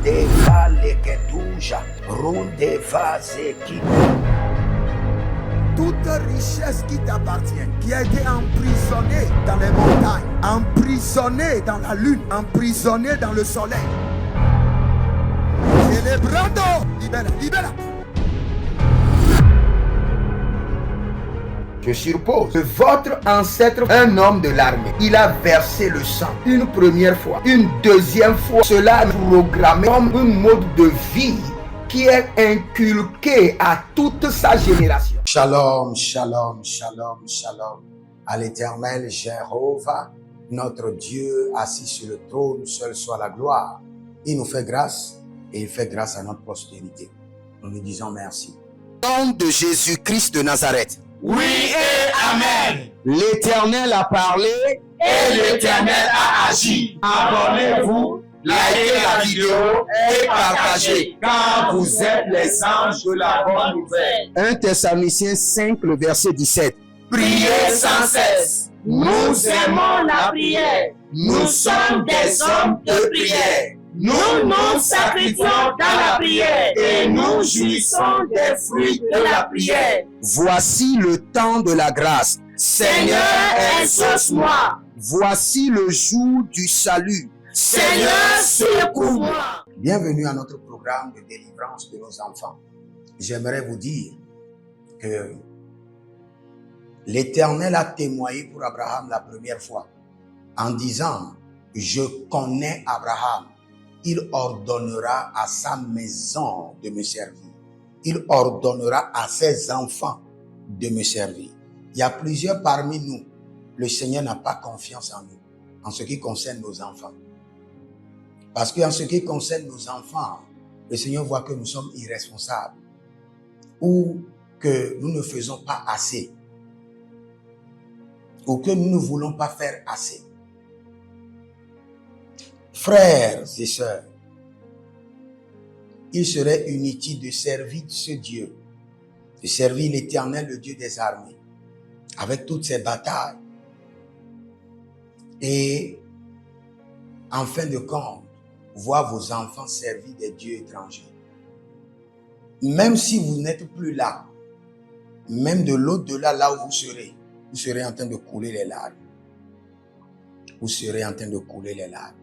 deva legeduja, rundeva zeki. Toute richesse qui t'appartient, qui a été emprisonnée dans les montagnes, emprisonnée dans la lune, emprisonnée dans le soleil. Célébrando, libera, libera. Je suppose que votre ancêtre, un homme de l'armée, il a versé le sang une première fois, une deuxième fois. Cela est programmé comme un mode de vie qui est inculqué à toute sa génération. Shalom, shalom, shalom, shalom. À l'Éternel Jéhovah, notre Dieu assis sur le trône, seul soit la gloire. Il nous fait grâce et il fait grâce à notre postérité. Nous lui disons merci. Au nom de Jésus-Christ de Nazareth. Oui et Amen. L'Éternel a parlé Et l'Éternel a agi. Abonnez-vous, likez la vidéo et partagez, car vous êtes les anges de la bonne nouvelle. 1 Thessaloniciens 5, le verset 17. Priez sans cesse. Nous aimons la prière. Nous sommes des hommes de prière. Nous nous sacrifions dans la prière et nous jouissons des fruits de la prière. Voici le temps de la grâce. Seigneur, exauce-moi. Voici le jour du salut. Seigneur, secours-moi. Bienvenue à notre programme de délivrance de nos enfants. J'aimerais vous dire que l'Éternel a témoigné pour Abraham la première fois en disant « Je connais Abraham. Il ordonnera à sa maison de me servir. Il ordonnera à ses enfants de me servir. » Il y a plusieurs parmi nous. Le Seigneur n'a pas confiance en nous, en ce qui concerne nos enfants. Parce qu'en ce qui concerne nos enfants, le Seigneur voit que nous sommes irresponsables ou que nous ne faisons pas assez ou que nous ne voulons pas faire assez. Frères et sœurs, il serait inutile de servir ce Dieu, de servir l'Éternel, le Dieu des armées, avec toutes ces batailles. Et en fin de compte, voir vos enfants servir des dieux étrangers. Même si vous n'êtes plus là, même de l'au-delà, là où vous serez en train de couler les larmes. Vous serez en train de couler les larmes.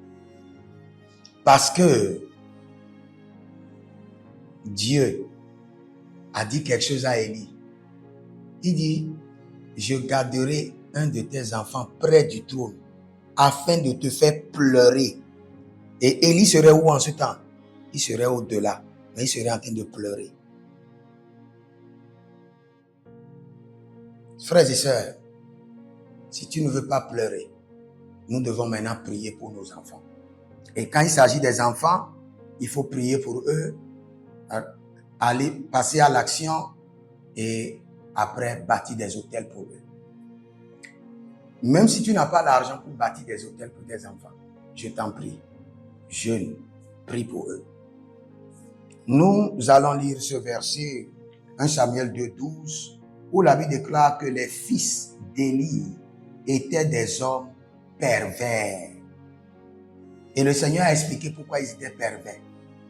Parce que Dieu a dit quelque chose à Élie. Il dit, je garderai un de tes enfants près du trône afin de te faire pleurer. Et Élie serait où en ce temps? Il serait au-delà, mais il serait en train de pleurer. Frères et sœurs, si tu ne veux pas pleurer, nous devons maintenant prier pour nos enfants. Et quand il s'agit des enfants, il faut prier pour eux, aller passer à l'action et après bâtir des hôtels pour eux. Même si tu n'as pas l'argent pour bâtir des hôtels pour tes enfants, je t'en prie, jeûne, prie pour eux. Nous allons lire ce verset, 1 Samuel 2,12, où la Bible déclare que les fils d'Élie étaient des hommes pervers. Et le Seigneur a expliqué pourquoi ils étaient pervers.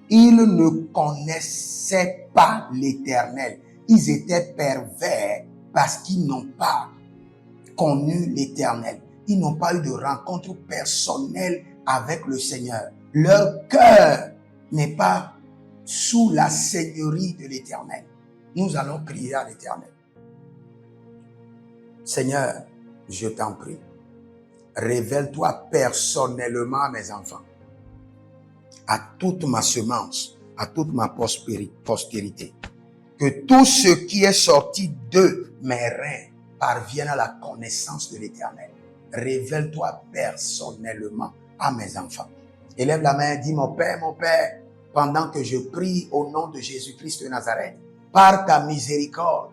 Ils ne connaissaient pas l'Éternel. Ils étaient pervers parce qu'ils n'ont pas connu l'Éternel. Ils n'ont pas eu de rencontre personnelle avec le Seigneur. Leur cœur n'est pas sous la seigneurie de l'Éternel. Nous allons prier à l'Éternel. Seigneur, je t'en prie. Révèle-toi personnellement à mes enfants, à toute ma semence, à toute ma postérité. Que tout ce qui est sorti de mes reins parvienne à la connaissance de l'Éternel. Révèle-toi personnellement à mes enfants. Élève la main et dis, mon Père, pendant que je prie au nom de Jésus-Christ de Nazareth, par ta miséricorde,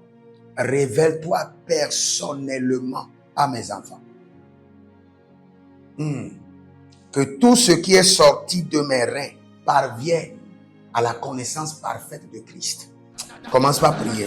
révèle-toi personnellement à mes enfants. Que tout ce qui est sorti de mes reins parvienne à la connaissance parfaite de Christ. Commence par prier.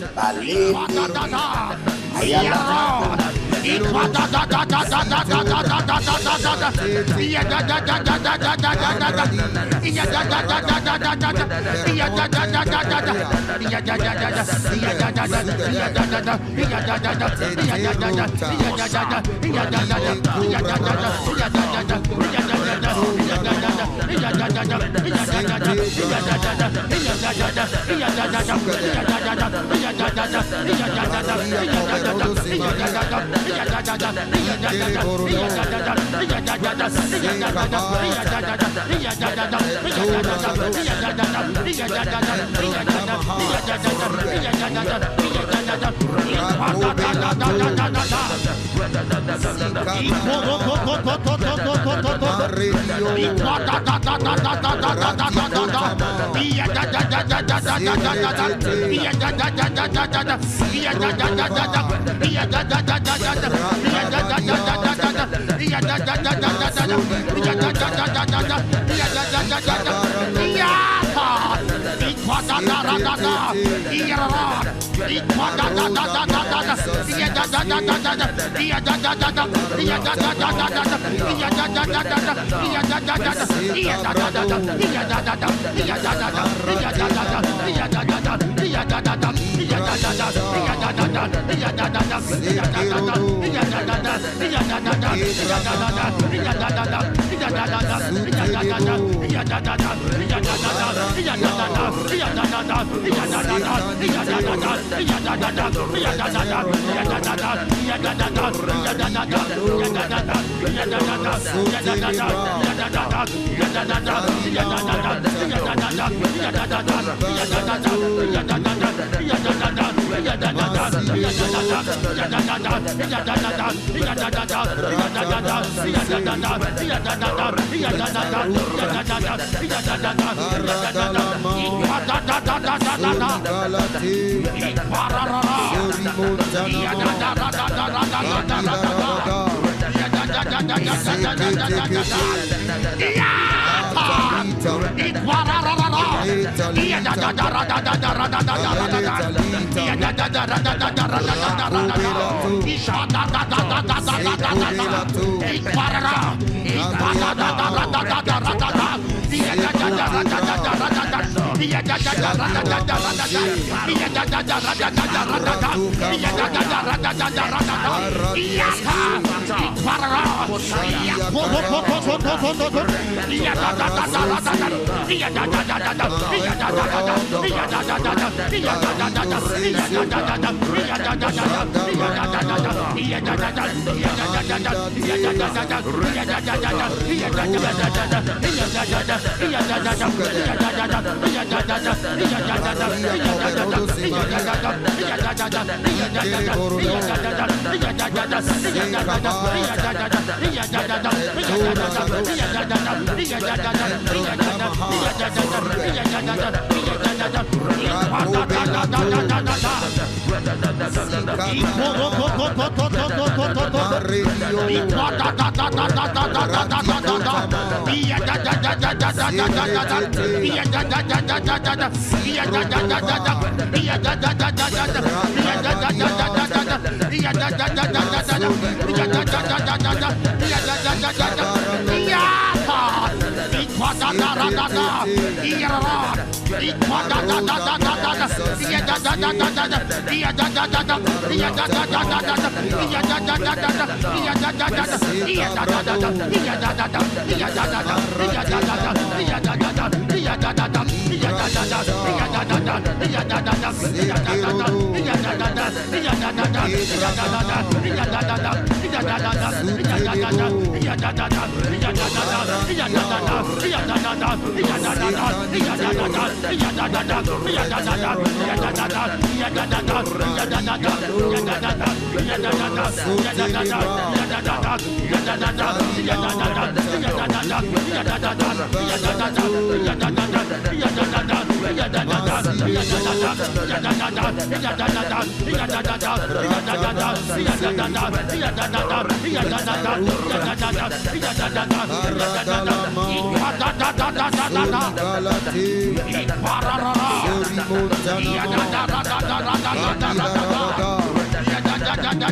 Iya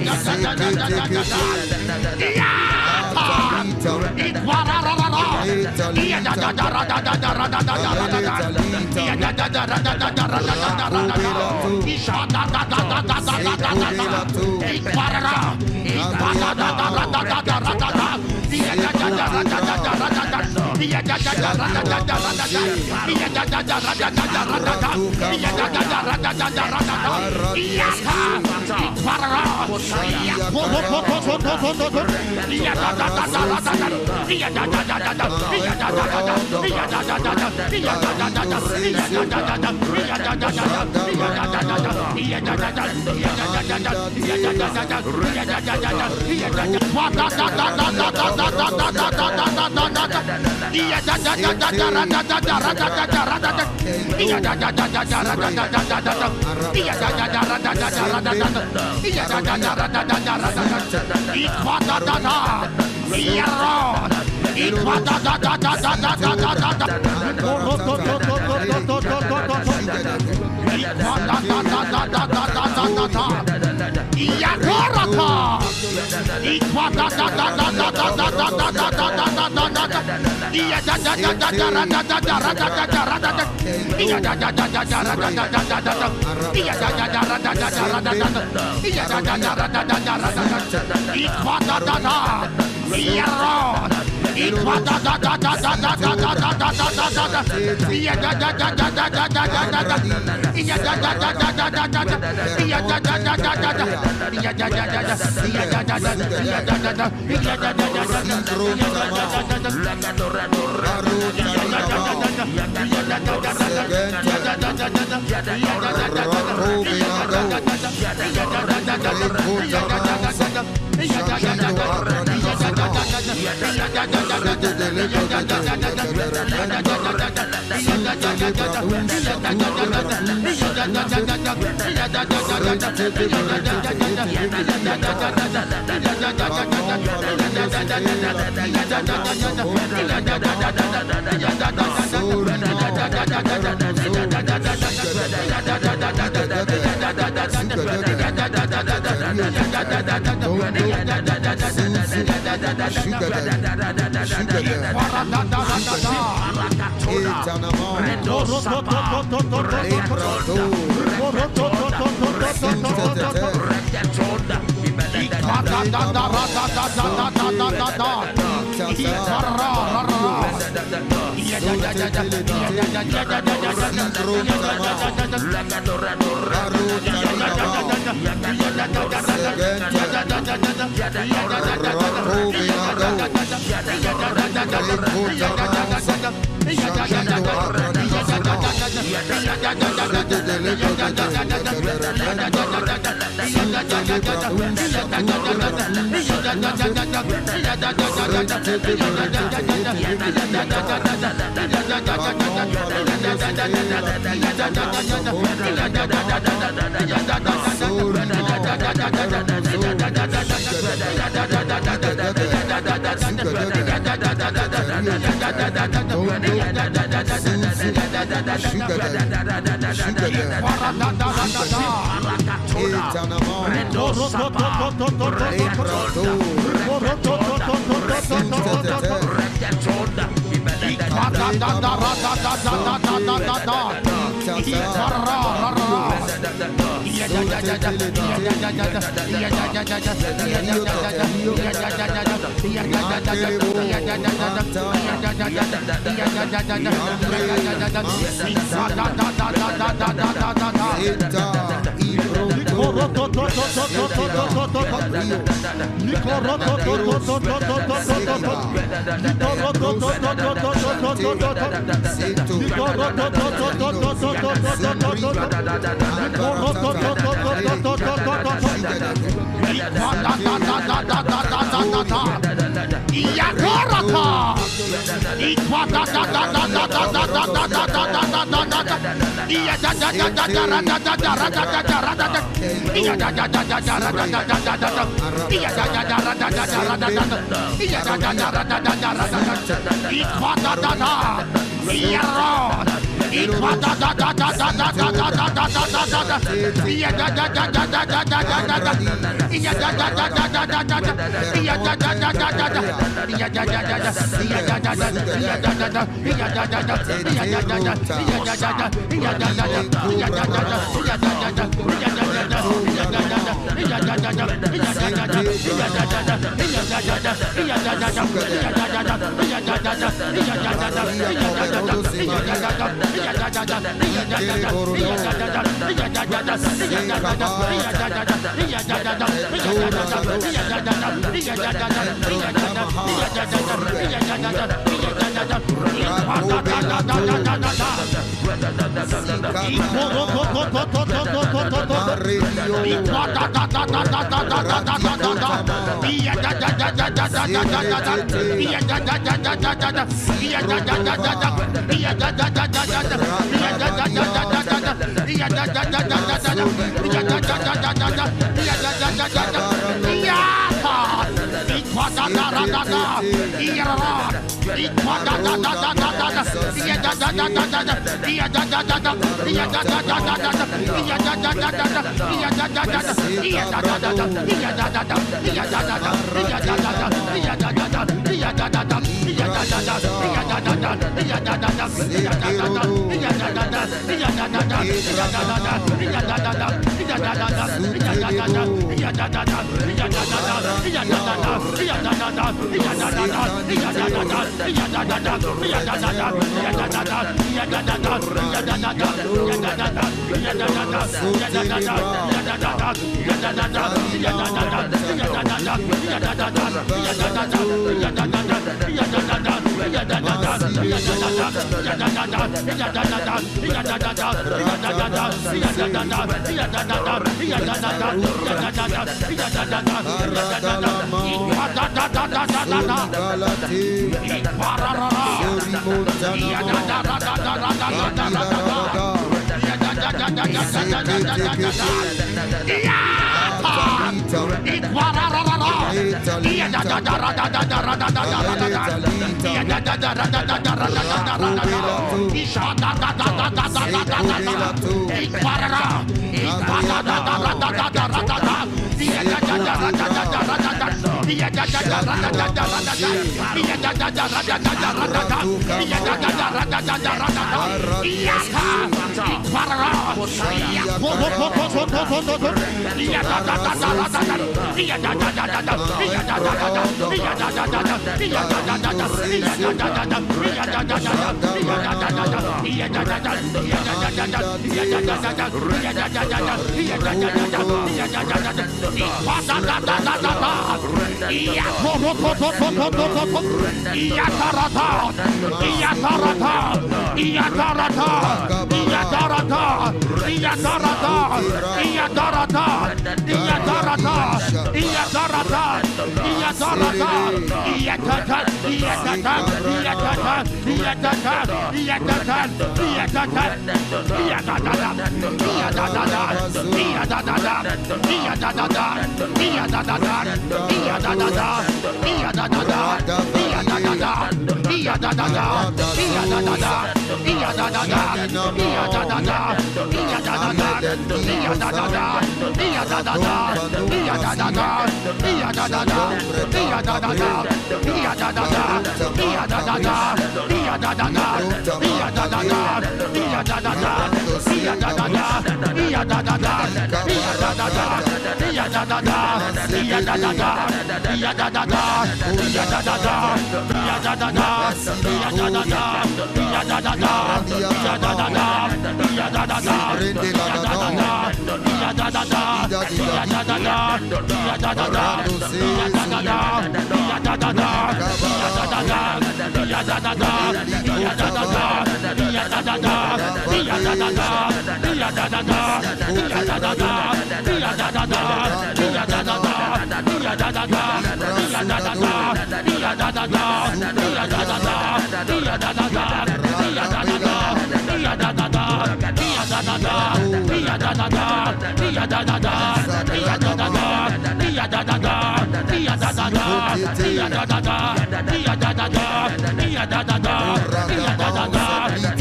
Iyaro,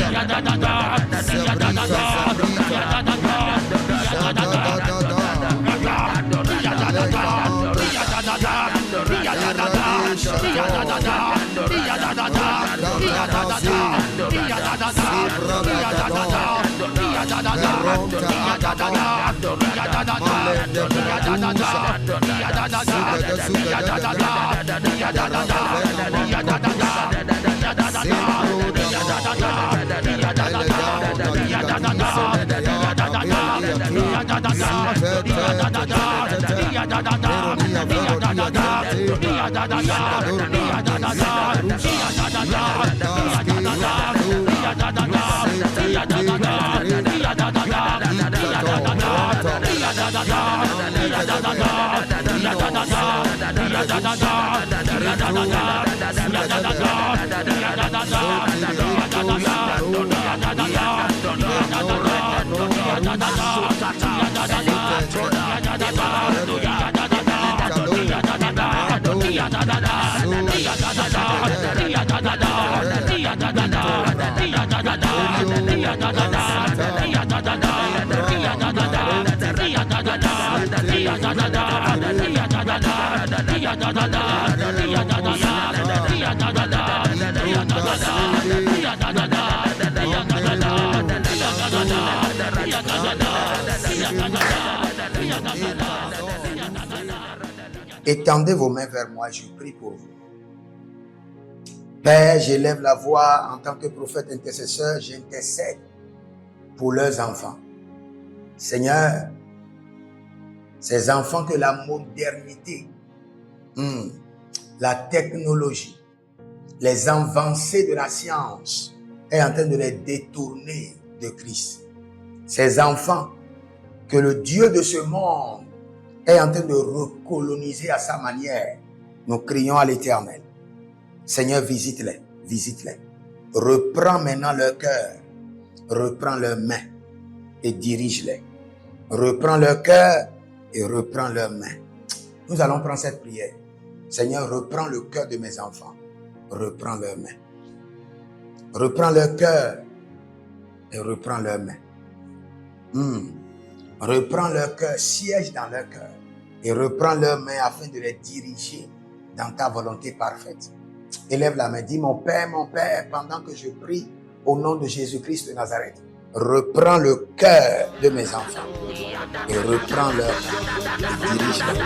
Iya Étendez vos mains vers moi, je prie pour vous. Père, j'élève la voix en tant que prophète intercesseur, j'intercède pour leurs enfants. Seigneur, ces enfants que la modernité, la technologie, les avancées de la science est en train de les détourner de Christ. Ces enfants que le Dieu de ce monde est en train de recoloniser à sa manière, nous crions à l'Éternel. Seigneur, visite-les, visite-les. Reprends maintenant leur cœur, reprends leurs mains et dirige-les. Reprends leur cœur et reprends leurs mains. Nous allons prendre cette prière. Seigneur, reprends le cœur de mes enfants. Reprends leurs mains. Reprends leur cœur et reprends leurs mains. Reprends leur cœur, siège dans leur cœur et reprends leurs mains afin de les diriger dans ta volonté parfaite. Élève la main, dis mon Père, pendant que je prie au nom de Jésus-Christ de Nazareth, reprends le cœur de mes enfants et reprends leur main et dirige-les.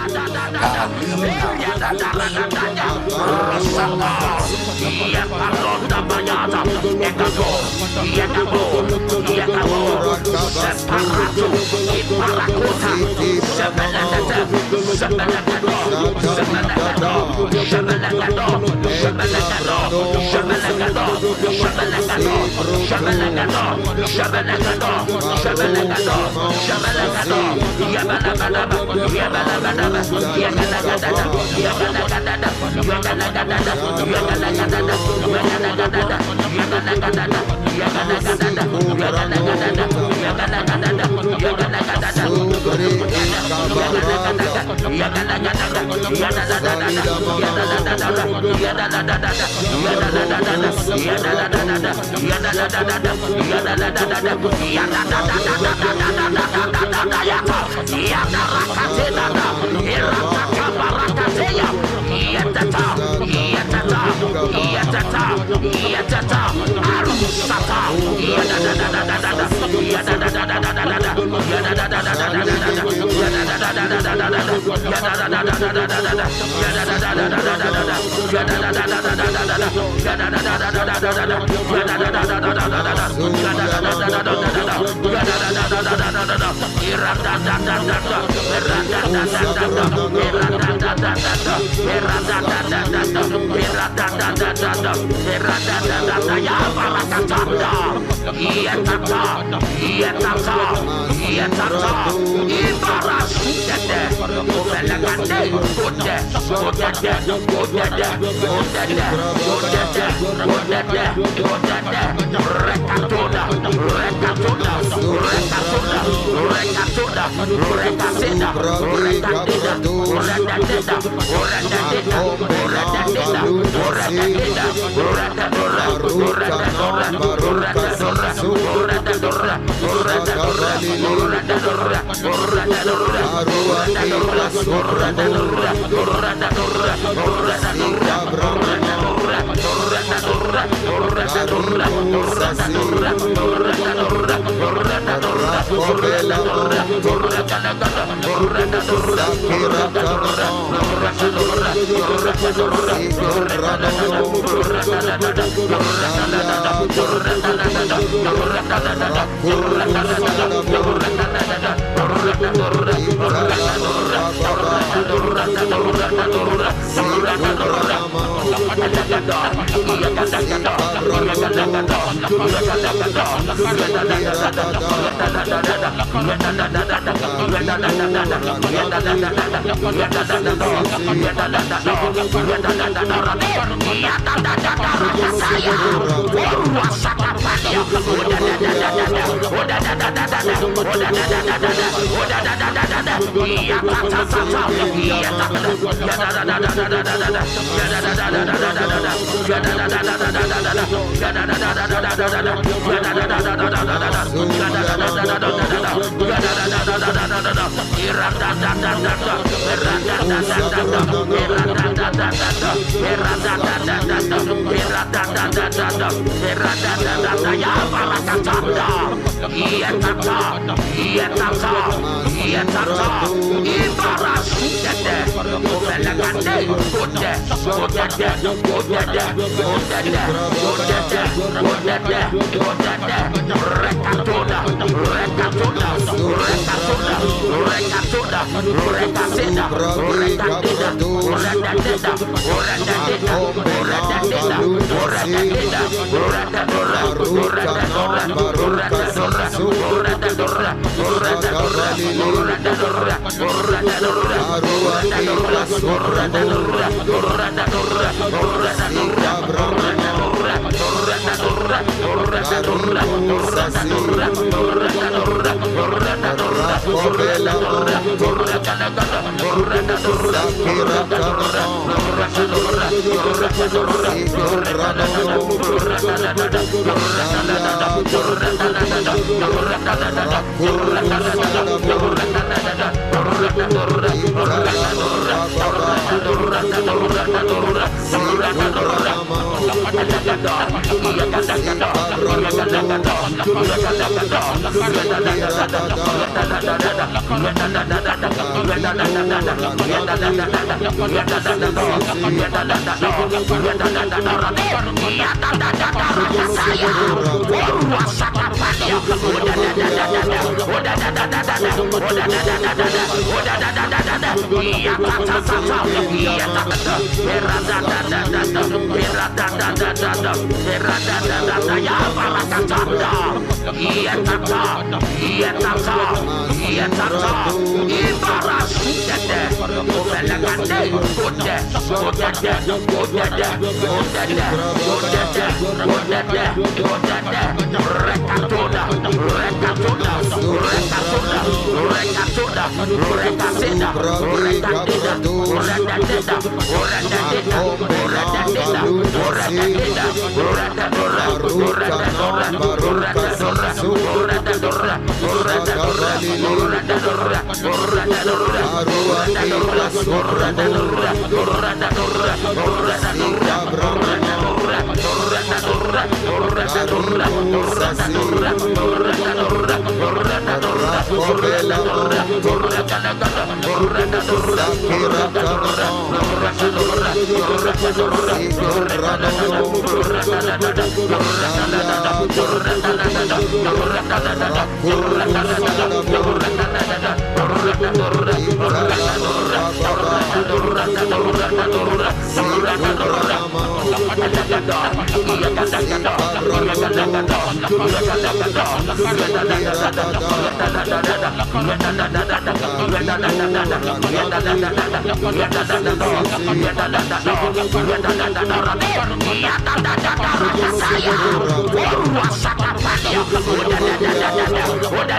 Oda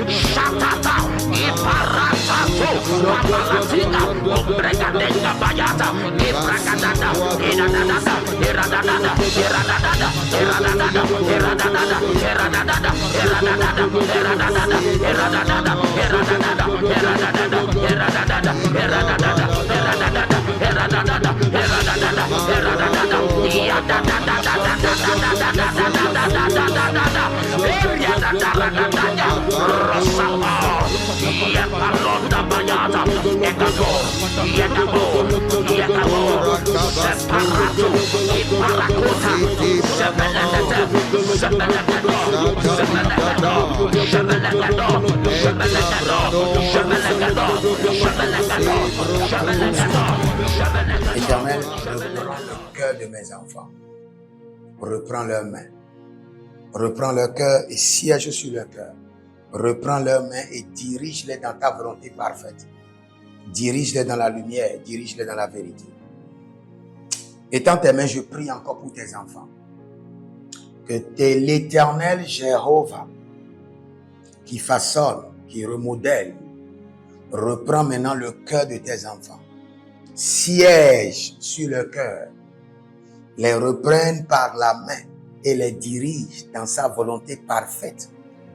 Shatata, Iparatato, Papalatina, Obregadenga Bayata, Ibragadada, Iradada, Iradada, Iradada, Iradada, Iradada, Iradada, Iradada, Iradada, Iradada, Iradada, Iradada, Éternel, reprends le cœur de mes enfants. Reprends leurs mains. Reprends leur cœur et siège sur leur cœur. Reprends leurs mains et dirige-les dans ta volonté parfaite. Dirige-les dans la lumière, dirige-les dans la vérité. Étends tes mains, je prie encore pour tes enfants. Que t'es l'Éternel Jéhovah qui façonne, qui remodèle, reprends maintenant le cœur de tes enfants. Siège sur le cœur, les reprenne par la main et les dirige dans sa volonté parfaite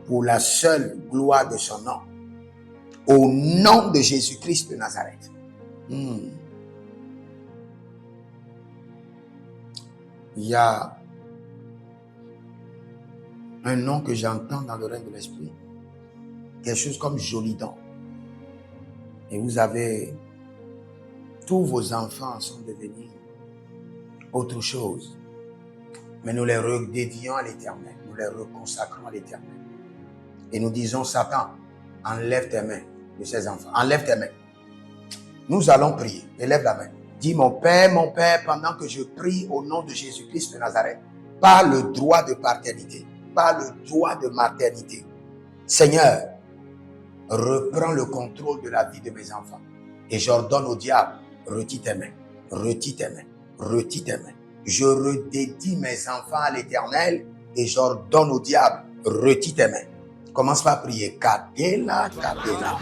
pour la seule gloire de son nom. Au nom de Jésus-Christ de Nazareth. Il y a un nom que j'entends dans le règne de l'esprit. Quelque chose comme Jolidon. Et vous avez... Tous vos enfants sont devenus autre chose. Mais nous les redédions à l'Éternel. Nous les reconsacrons à l'Éternel. Et nous disons, Satan, enlève tes mains de ces enfants. Enlève tes mains. Nous allons prier. Élève la main. Dis, mon Père, pendant que je prie au nom de Jésus-Christ de Nazareth, par le droit de paternité, par le droit de maternité, Seigneur, reprends le contrôle de la vie de mes enfants. Et j'ordonne au diable, retire tes mains, retire tes mains, retire tes mains. Je redédie mes enfants à l'Éternel et j'ordonne au diable, retire tes mains. Commence par prier. Kadela, Kadela.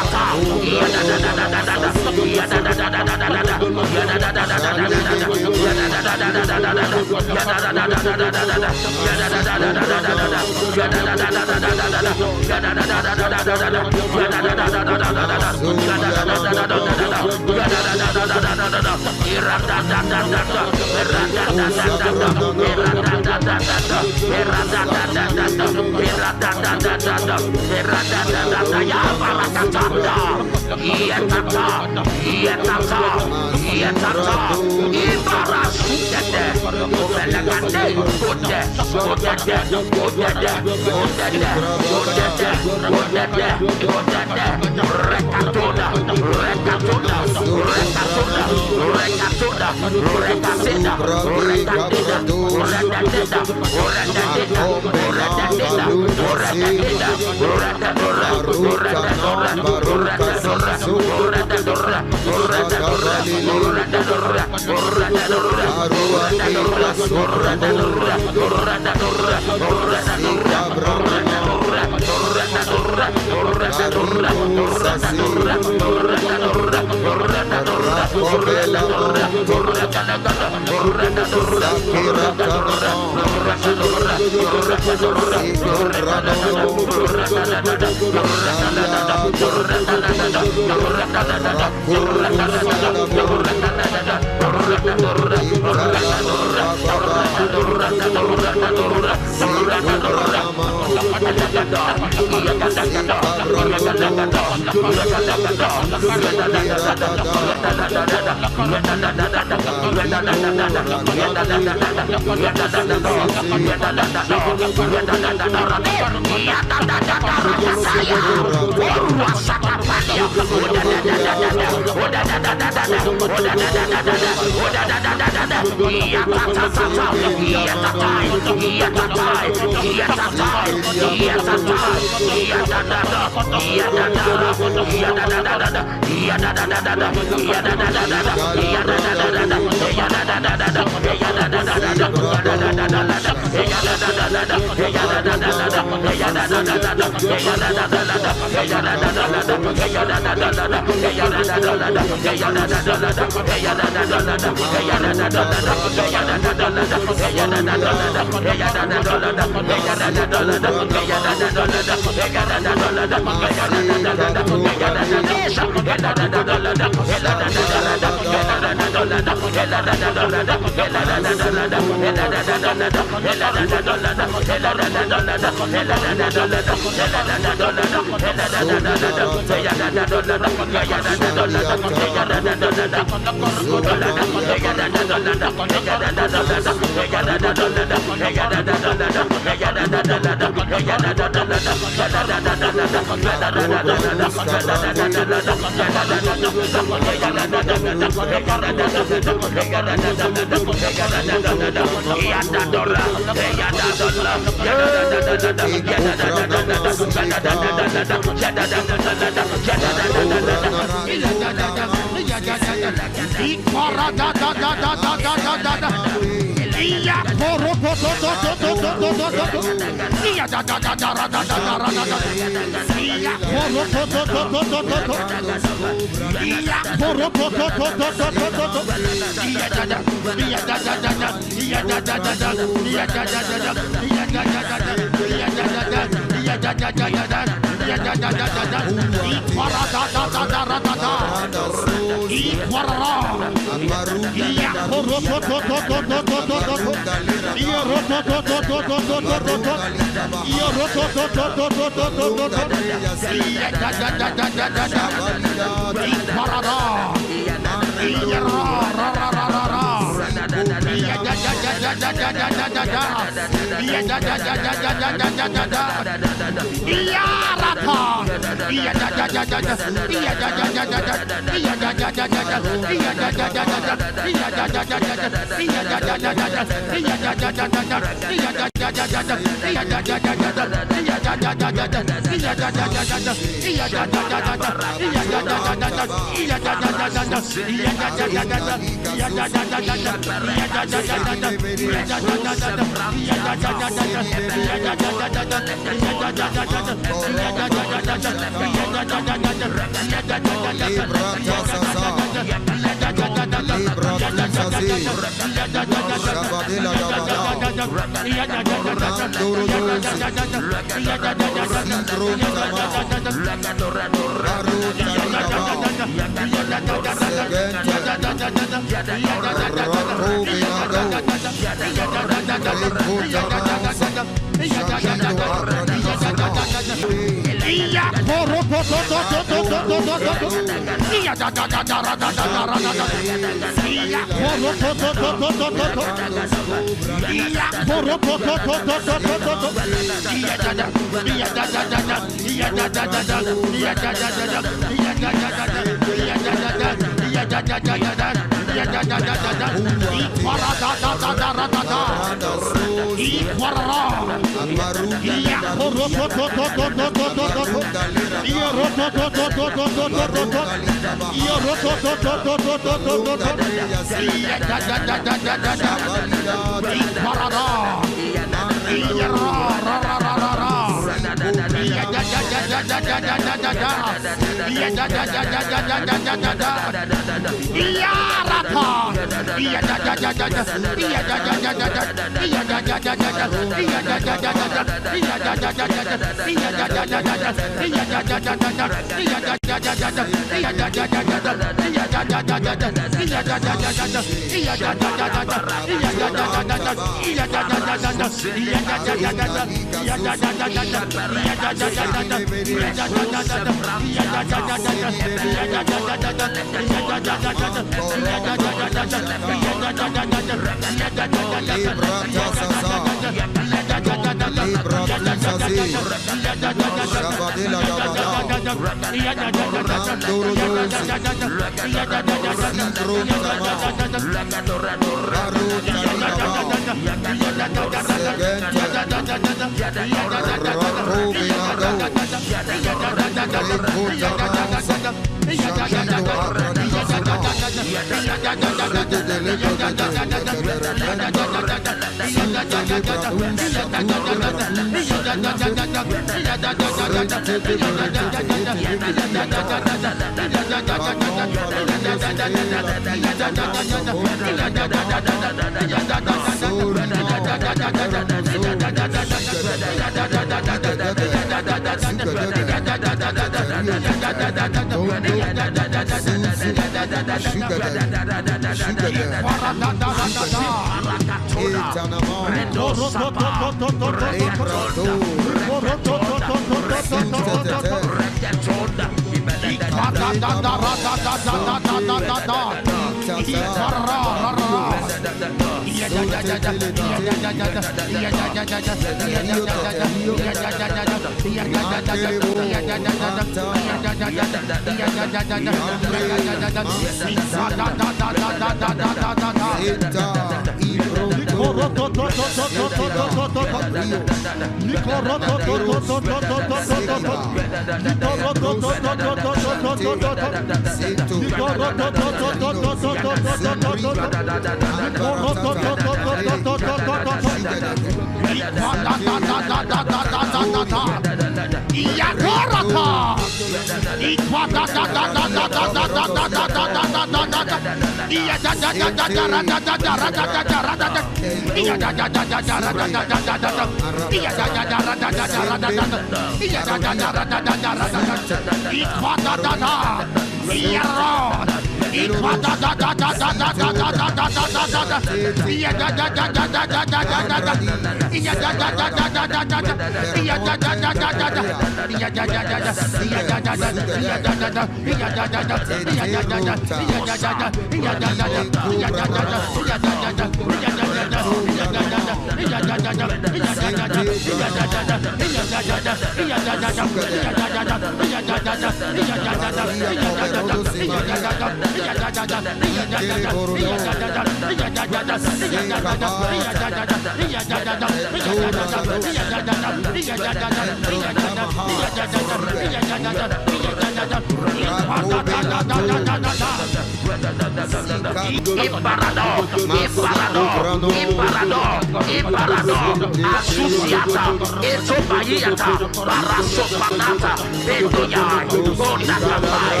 Asusiata, Etobayata, Barasopanata, Bedoyai, Bonakabai,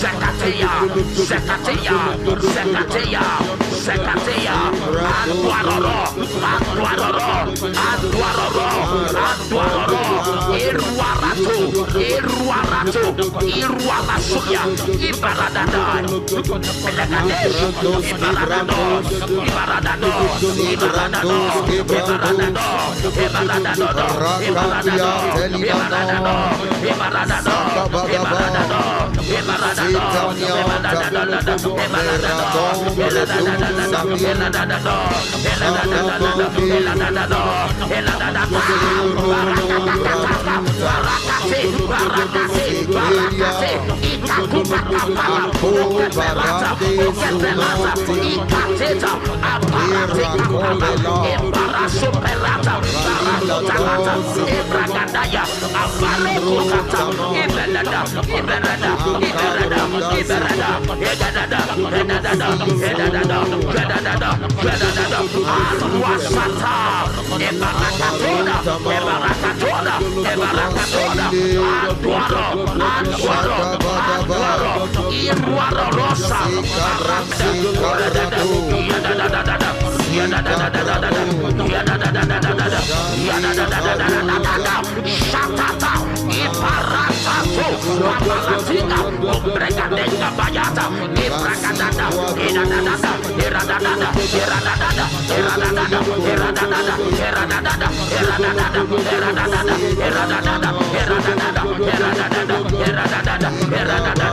Zekateya, Zekateya, Zekateya, Zekateya, Anduaroro, Anduaroro, Anduaroro, Anduaroro, Iruarato, Iruarato, Iruarasuya, Ibaradada, Elagadesh, Ibaradado, Ibaradado, Ibaradado, Superata, Baratotalata, Ebragadaya, Abalekotata, Iberada, Iberada, Iberada, Iberada, Edada, Edada, Edada, Edada, Edada, Alwasata, Ebarakatona, Ebarakatona, Ebarakatona, Anduaro, Anduaro, Anduaro, Iruaro Rosa, Shatata, Iparatato, Mapalatina, Bregadenga Bayata, Ibragadada, Iradada, Iradada, Iradada, Iradada, Iradada, Iradada, Iradada, Iradada, Iradada, Iradada, Iradada, Iradada,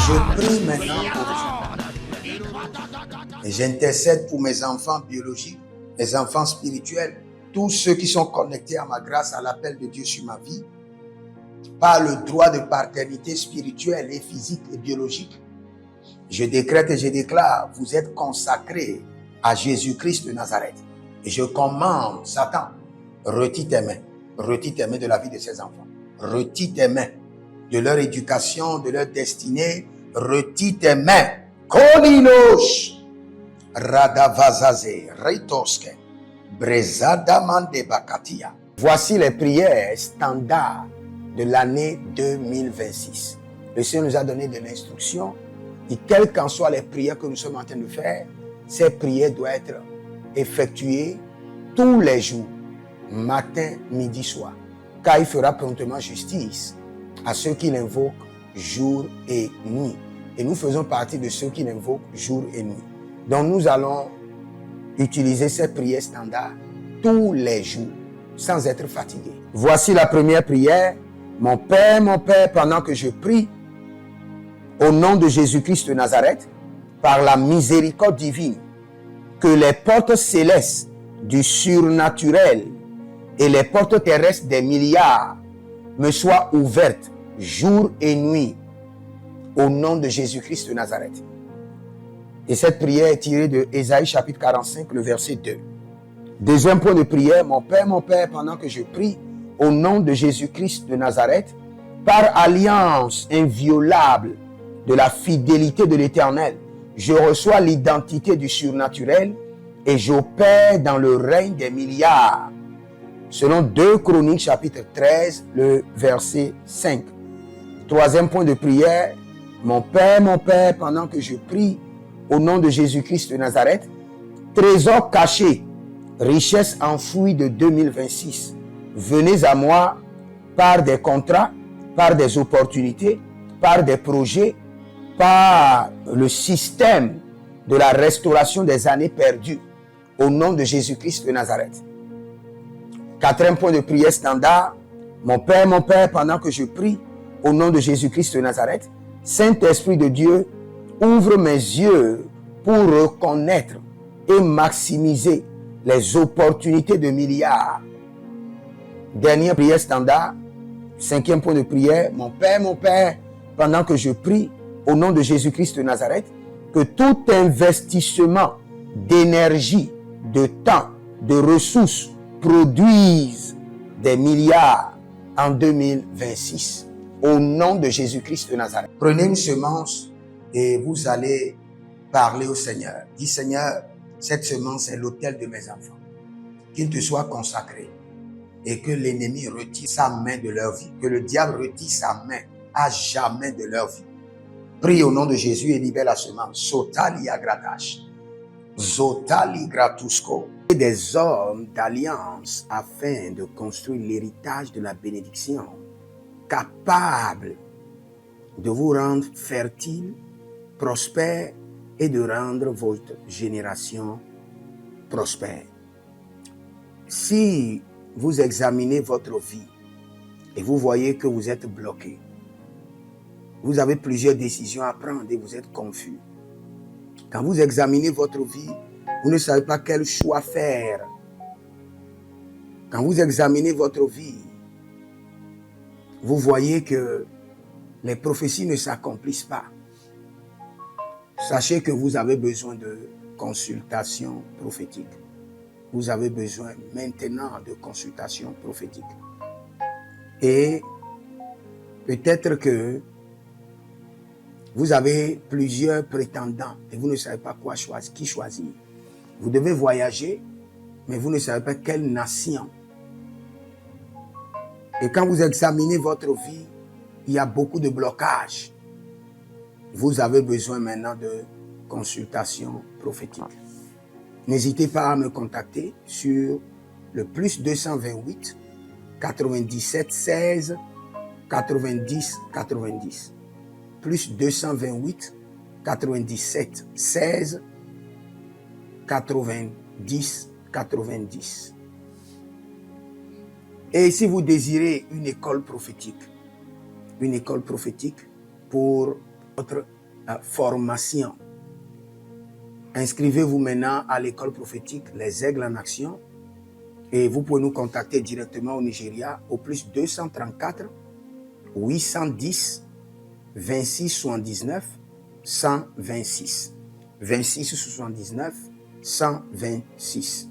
Je prie maintenant pour vous. Et j'intercède pour mes enfants biologiques, mes enfants spirituels, tous ceux qui sont connectés à ma grâce, à l'appel de Dieu sur ma vie, par le droit de paternité spirituelle et physique et biologique. Je décrète et je déclare, vous êtes consacrés à Jésus-Christ de Nazareth. Et je commande, Satan, retire tes mains de la vie de ces enfants. Retire tes mains de leur éducation, de leur destinée. Retire tes mains. Kolinos, Radavazaze, Reitoske, Brezadamande Bakatia. Voici les prières standards de l'année 2026. Le Seigneur nous a donné de l'instruction. Et quelles qu'en soient les prières que nous sommes en train de faire, ces prières doivent être effectuées tous les jours, matin, midi, soir. Car il fera promptement justice à ceux qui l'invoquent jour et nuit. Et nous faisons partie de ceux qui l'invoquent jour et nuit. Donc nous allons utiliser ces prières standards tous les jours, sans être fatigués. Voici la première prière. Mon Père, pendant que je prie, au nom de Jésus-Christ de Nazareth, par la miséricorde divine, que les portes célestes du surnaturel et les portes terrestres des milliards me soient ouvertes jour et nuit, au nom de Jésus-Christ de Nazareth. Et cette prière est tirée de Ésaïe chapitre 45, le verset 2. Deuxième point de prière, mon Père, pendant que je prie, au nom de Jésus-Christ de Nazareth, par alliance inviolable de la fidélité de l'Éternel, je reçois l'identité du surnaturel et j'opère dans le règne des milliards. Selon 2 Chroniques chapitre 13, le verset 5. Troisième point de prière, mon Père, pendant que je prie, au nom de Jésus-Christ de Nazareth, trésor caché, richesse enfouie de 2026, venez à moi par des contrats, par des opportunités, par des projets, par le système de la restauration des années perdues, au nom de Jésus-Christ de Nazareth. Quatrième point de prière standard, mon Père, pendant que je prie, au nom de Jésus-Christ de Nazareth, Saint-Esprit de Dieu, ouvre mes yeux pour reconnaître et maximiser les opportunités de milliards. Dernière prière standard, cinquième point de prière, mon Père, pendant que je prie, au nom de Jésus-Christ de Nazareth, que tout investissement d'énergie, de temps, de ressources produise des milliards en 2026. Au nom de Jésus-Christ de Nazareth. Prenez une semence et vous allez parler au Seigneur. Dis Seigneur, cette semence est l'autel de mes enfants. Qu'il te soit consacré et que l'ennemi retire sa main de leur vie. Que le diable retire sa main à jamais de leur vie. Prie au nom de Jésus et libère la semence. Sotali agratash. Zotali gratusko. Des hommes d'alliance afin de construire l'héritage de la bénédiction, capables de vous rendre fertile, prospère et de rendre votre génération prospère. Si vous examinez votre vie et vous voyez que vous êtes bloqué, vous avez plusieurs décisions à prendre et vous êtes confus. Quand vous examinez votre vie, vous ne savez pas quel choix faire. Quand vous examinez votre vie, vous voyez que les prophéties ne s'accomplissent pas. Sachez que vous avez besoin de consultation prophétique. Vous avez besoin maintenant de consultation prophétique. Et peut-être que vous avez plusieurs prétendants et vous ne savez pas qui choisir. Vous devez voyager, mais vous ne savez pas quelle nation. Et quand vous examinez votre vie, il y a beaucoup de blocages. Vous avez besoin maintenant de consultation prophétique. N'hésitez pas à me contacter sur le plus 228 97 16 90 90. Plus 228 97 16 90 90. Et si vous désirez une école prophétique pour votre formation, inscrivez-vous maintenant à l'école prophétique Les Aigles en Action et vous pouvez nous contacter directement au Nigeria au plus 234 810 26 79 126. 26 79 126.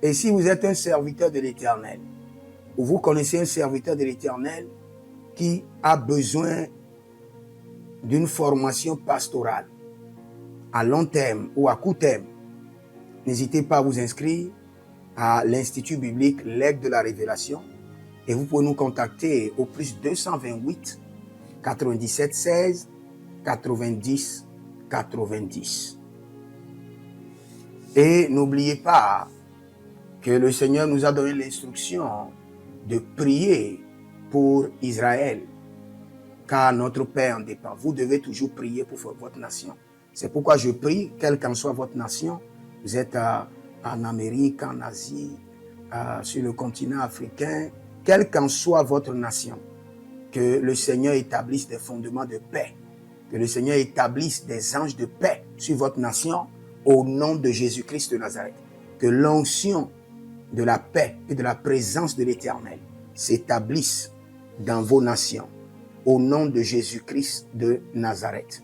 Et si vous êtes un serviteur de l'Éternel, ou vous connaissez un serviteur de l'Éternel qui a besoin d'une formation pastorale à long terme ou à court terme, n'hésitez pas à vous inscrire à l'Institut biblique L'Aigle de la Révélation et vous pouvez nous contacter au plus 228 97 16 90 90. Et n'oubliez pas que le Seigneur nous a donné l'instruction de prier pour Israël, car notre paix en dépend. Vous devez toujours prier pour votre nation. C'est pourquoi je prie, quelle qu'en soit votre nation, vous êtes en Amérique, en Asie, sur le continent africain, quelle qu'en soit votre nation, que le Seigneur établisse des fondements de paix, que le Seigneur établisse des anges de paix sur votre nation au nom de Jésus-Christ de Nazareth. Que l'onction de la paix et de la présence de l'Éternel s'établisse dans vos nations au nom de Jésus-Christ de Nazareth.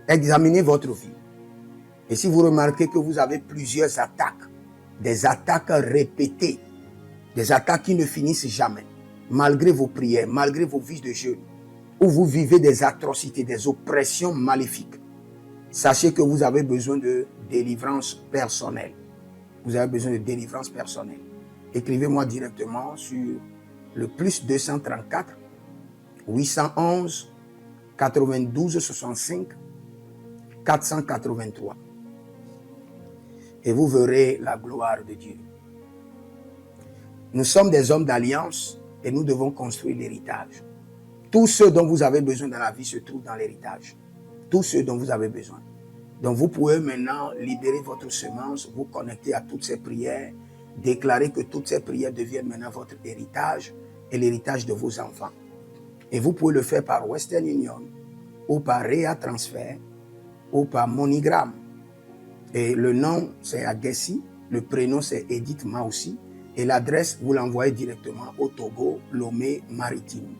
Examinez votre vie. Et si vous remarquez que vous avez plusieurs attaques, des attaques répétées, des attaques qui ne finissent jamais, malgré vos prières, malgré vos vies de jeûne, où vous vivez des atrocités, des oppressions maléfiques, sachez que vous avez besoin de délivrance personnelle. Vous avez besoin de délivrance personnelle. Écrivez-moi directement sur le plus 234 811 92 65 483. Et vous verrez la gloire de Dieu. Nous sommes des hommes d'alliance et nous devons construire l'héritage. Tout ce dont vous avez besoin dans la vie se trouve dans l'héritage. Tout ce dont vous avez besoin. Donc vous pouvez maintenant libérer votre semence, vous connecter à toutes ces prières, déclarer que toutes ces prières deviennent maintenant votre héritage et l'héritage de vos enfants. Et vous pouvez le faire par Western Union ou par Rea Transfer ou par MoneyGram. Et le nom c'est Agessi, le prénom c'est Edith Maussi et l'adresse vous l'envoyez directement au Togo, Lomé Maritime.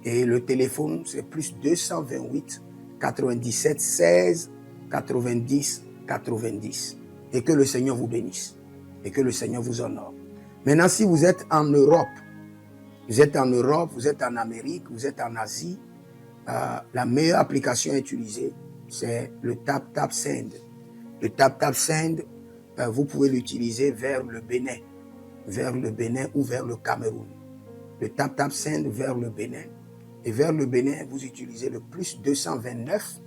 Et le téléphone c'est plus 228 97 16 90 90. Et que le Seigneur vous bénisse. Et que le Seigneur vous honore. Maintenant, si vous êtes en Europe, vous êtes en Amérique, vous êtes en Asie, la meilleure application à utiliser, c'est le TapTapSend. Le TapTapSend, vous pouvez l'utiliser vers le Bénin ou vers le Cameroun. Le TapTapSend vers le Bénin. Et vers le Bénin, vous utilisez le plus 229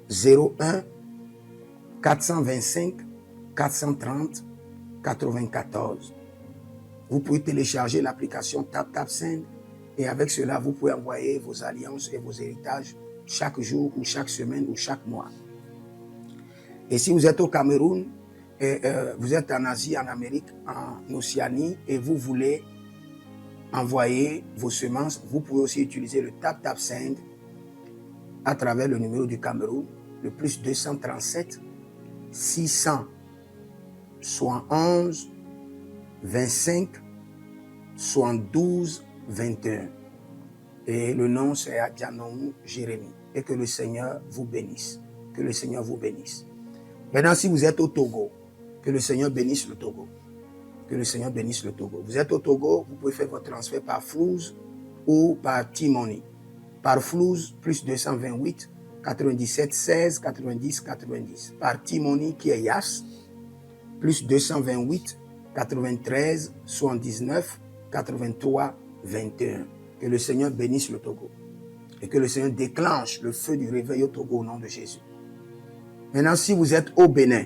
01 425 430 94. Vous pouvez télécharger l'application TapTapSend et avec cela, vous pouvez envoyer vos alliances et vos héritages chaque jour ou chaque semaine ou chaque mois. Et si vous êtes au Cameroun, vous êtes en Asie, en Amérique, en Océanie et vous voulez envoyer vos semences, vous pouvez aussi utiliser le TapTapSend à travers le numéro du Cameroun, le plus 237 671 25 72 21. Et le nom c'est Adjanou Jérémie. Et que le Seigneur vous bénisse. Que le Seigneur vous bénisse. Maintenant, si vous êtes au Togo, que le Seigneur bénisse le Togo. Que le Seigneur bénisse le Togo. Vous êtes au Togo, vous pouvez faire votre transfert par Flouz ou par T-Money. Par Flouz, plus 228 97 16 90 90. Par T-Money qui est Yas, plus 228 93 79 83 21. Que le Seigneur bénisse le Togo et que le Seigneur déclenche le feu du réveil au Togo au nom de Jésus. Maintenant, si vous êtes au Bénin,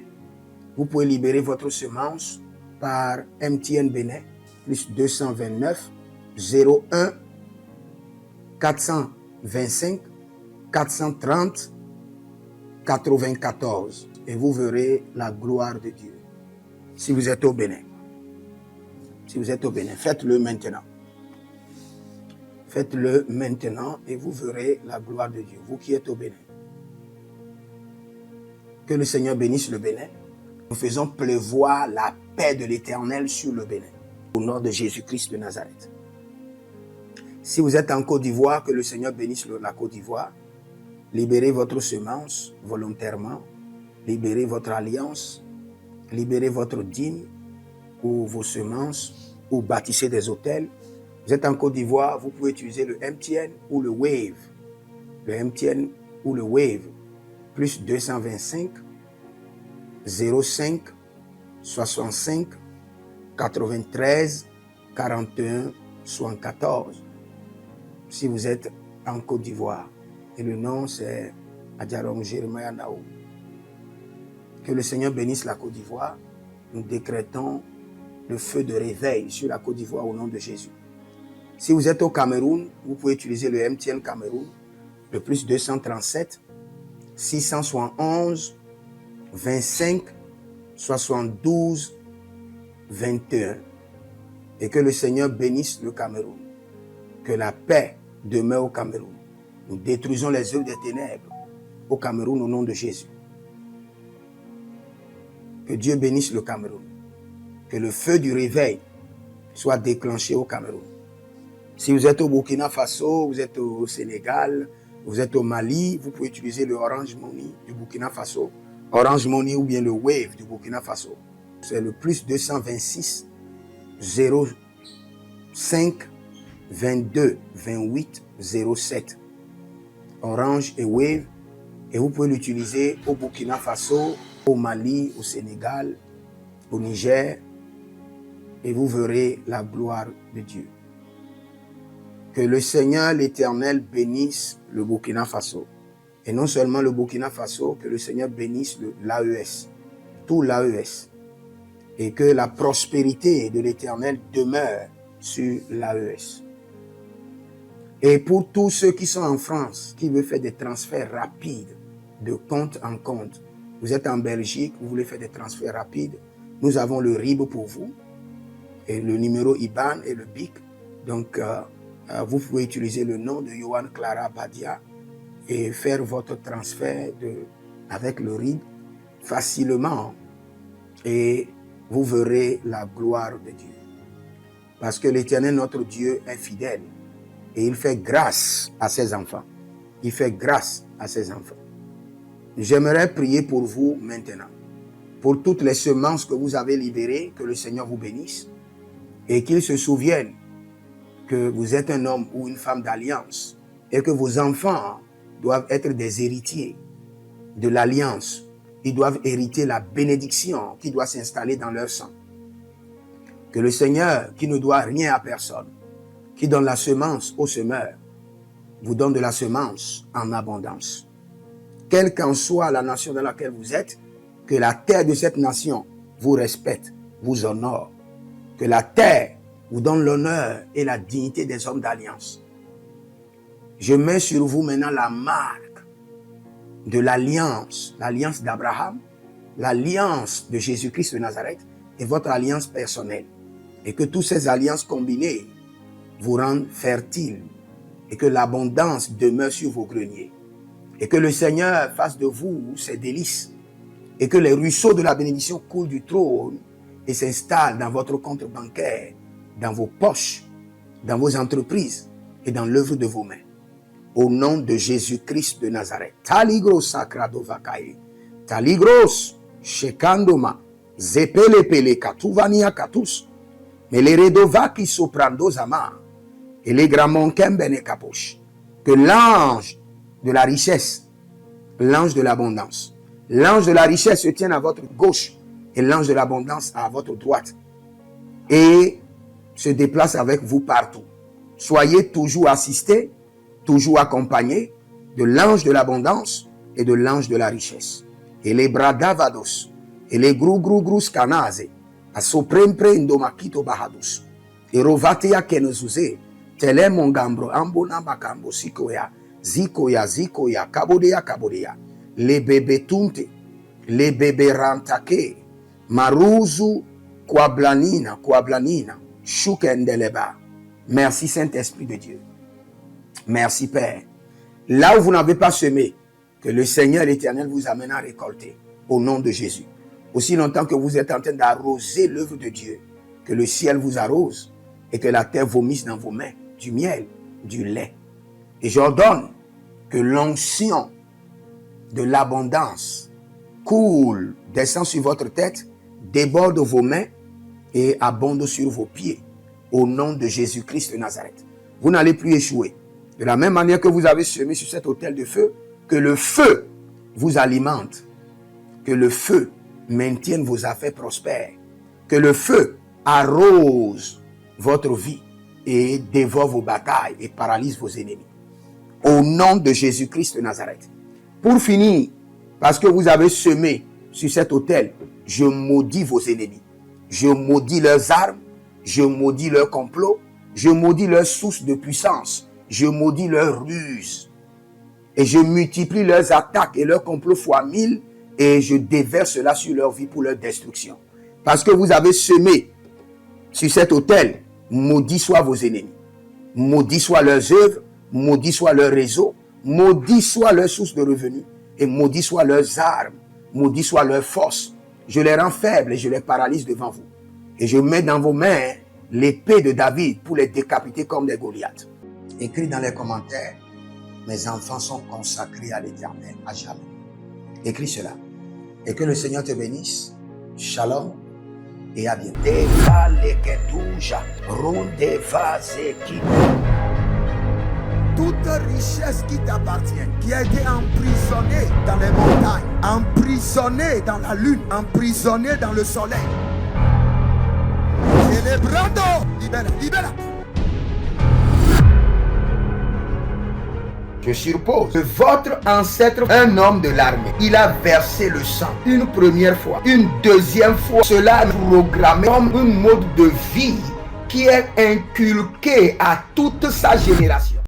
vous pouvez libérer votre semence par MTN Bénin, plus 229 01 425 430 94. Et vous verrez la gloire de Dieu. Si vous êtes au Bénin, faites-le maintenant. Faites-le maintenant et vous verrez la gloire de Dieu, vous qui êtes au Bénin. Que le Seigneur bénisse le Bénin. Nous faisons pleuvoir la paix de l'Éternel sur le Bénin, au nom de Jésus-Christ de Nazareth. Si vous êtes en Côte d'Ivoire, que le Seigneur bénisse la Côte d'Ivoire. Libérez votre semence volontairement. Libérez votre alliance. Libérez votre dîme ou vos semences ou bâtissez des hôtels. Vous êtes en Côte d'Ivoire, vous pouvez utiliser le MTN ou le Wave. Le MTN ou le Wave. Plus 225 05 65 93 41 74. Si vous êtes en Côte d'Ivoire. Et le nom c'est Adjarom Jeremiah Naou. Que le Seigneur bénisse la Côte d'Ivoire. Nous décrétons le feu de réveil sur la Côte d'Ivoire au nom de Jésus. Si vous êtes au Cameroun, vous pouvez utiliser le MTN Cameroun, le plus 237 671 25 72 21. Et que le Seigneur bénisse le Cameroun. Que la paix demeure au Cameroun. Nous détruisons les œuvres des ténèbres au Cameroun au nom de Jésus. Que Dieu bénisse le Cameroun. Que le feu du réveil soit déclenché au Cameroun. Si vous êtes au Burkina Faso, vous êtes au Sénégal, vous êtes au Mali, vous pouvez utiliser le Orange Money du Burkina Faso. Orange Money ou bien le Wave du Burkina Faso. C'est le plus 226 05 22 28 07. Orange et Wave. Et vous pouvez l'utiliser au Burkina Faso, au Mali, au Sénégal, au Niger. Et vous verrez la gloire de Dieu. Que le Seigneur l'Éternel bénisse le Burkina Faso. Et non seulement le Burkina Faso, que le Seigneur bénisse l'AES, tout l'AES. Et que la prospérité de l'Éternel demeure sur l'AES. Et pour tous ceux qui sont en France, qui veulent faire des transferts rapides de compte en compte, vous êtes en Belgique, vous voulez faire des transferts rapides, nous avons le RIB pour vous, et le numéro IBAN et le BIC. Donc, vous pouvez utiliser le nom de Yohan Clara Badia et faire votre transfert avec le RIB facilement. Et vous verrez la gloire de Dieu. Parce que l'Éternel, notre Dieu, est fidèle. Et il fait grâce à ses enfants. Il fait grâce à ses enfants. J'aimerais prier pour vous maintenant. Pour toutes les semences que vous avez libérées, que le Seigneur vous bénisse. Et qu'il se souvienne que vous êtes un homme ou une femme d'alliance. Et que vos enfants doivent être des héritiers de l'alliance. Ils doivent hériter la bénédiction qui doit s'installer dans leur sang. Que le Seigneur, qui ne doit rien à personne, qui donne la semence au semeur, vous donne de la semence en abondance. Quelle qu'en soit la nation dans laquelle vous êtes, que la terre de cette nation vous respecte, vous honore. Que la terre vous donne l'honneur et la dignité des hommes d'alliance. Je mets sur vous maintenant la marque de l'alliance d'Abraham, l'alliance de Jésus-Christ de Nazareth et votre alliance personnelle. Et que toutes ces alliances combinées vous rendent fertiles et que l'abondance demeure sur vos greniers. Et que le Seigneur fasse de vous ses délices et que les ruisseaux de la bénédiction coulent du trône et s'installent dans votre compte bancaire, dans vos poches, dans vos entreprises et dans l'œuvre de vos mains. Au nom de Jésus-Christ de Nazareth. Taligros sacrado vakae. Taligros shekandoma. Zepelepele katuvania katus. Meleredovaki soprando zama. Et les gramons kembene kaposh. Que l'ange de la richesse, l'ange de l'abondance, l'ange de la richesse se tienne à votre gauche et l'ange de l'abondance à votre droite et se déplace avec vous partout. Soyez toujours assistés, toujours accompagnés de l'ange de l'abondance et de l'ange de la richesse. Et les bradavados, et les grou scanase, a soprempre indomakito bahadus, et rovatea kenezuze, tele mongambro ambona makambo sikoya, zikoya, kabodea, les bébés tunte, les bébés rantake, maruzu, kwablanina, shukendeleba. Merci Saint-Esprit de Dieu. Merci Père. Là où vous n'avez pas semé, que le Seigneur l'Éternel vous amène à récolter au nom de Jésus. Aussi longtemps que vous êtes en train d'arroser l'œuvre de Dieu, que le ciel vous arrose et que la terre vomisse dans vos mains du miel, du lait. Et j'ordonne que l'onction de l'abondance coule, descend sur votre tête, déborde vos mains et abonde sur vos pieds au nom de Jésus-Christ de Nazareth. Vous n'allez plus échouer. De la même manière que vous avez semé sur cet autel de feu, que le feu vous alimente, que le feu maintienne vos affaires prospères, que le feu arrose votre vie et dévore vos batailles et paralyse vos ennemis. Au nom de Jésus-Christ de Nazareth. Pour finir, parce que vous avez semé sur cet autel, je maudis vos ennemis. Je maudis leurs armes, je maudis leurs complots, je maudis leurs sources de puissance, je maudis leurs ruses. Et je multiplie leurs attaques et leurs complots fois 1000 et je déverse cela sur leur vie pour leur destruction. Parce que vous avez semé sur cet autel, maudit soient vos ennemis. Maudit soient leurs œuvres, maudit soit leur réseau, maudit soit leur source de revenus et maudit soient leurs armes, maudit soit leur force. Je les rends faibles et je les paralyse devant vous. Et je mets dans vos mains l'épée de David pour les décapiter comme des Goliaths. Écris dans les commentaires, mes enfants sont consacrés à l'Éternel à jamais. Écris cela. Et que le Seigneur te bénisse. Shalom et à bientôt. Toute richesse qui t'appartient, qui a été emprisonnée dans les montagnes, emprisonnée dans la lune, emprisonnée dans le soleil. Célébrando, libera. Je suppose que votre ancêtre, un homme de l'armée, il a versé le sang une première fois, une deuxième fois. Cela est programmé comme un mode de vie qui est inculqué à toute sa génération.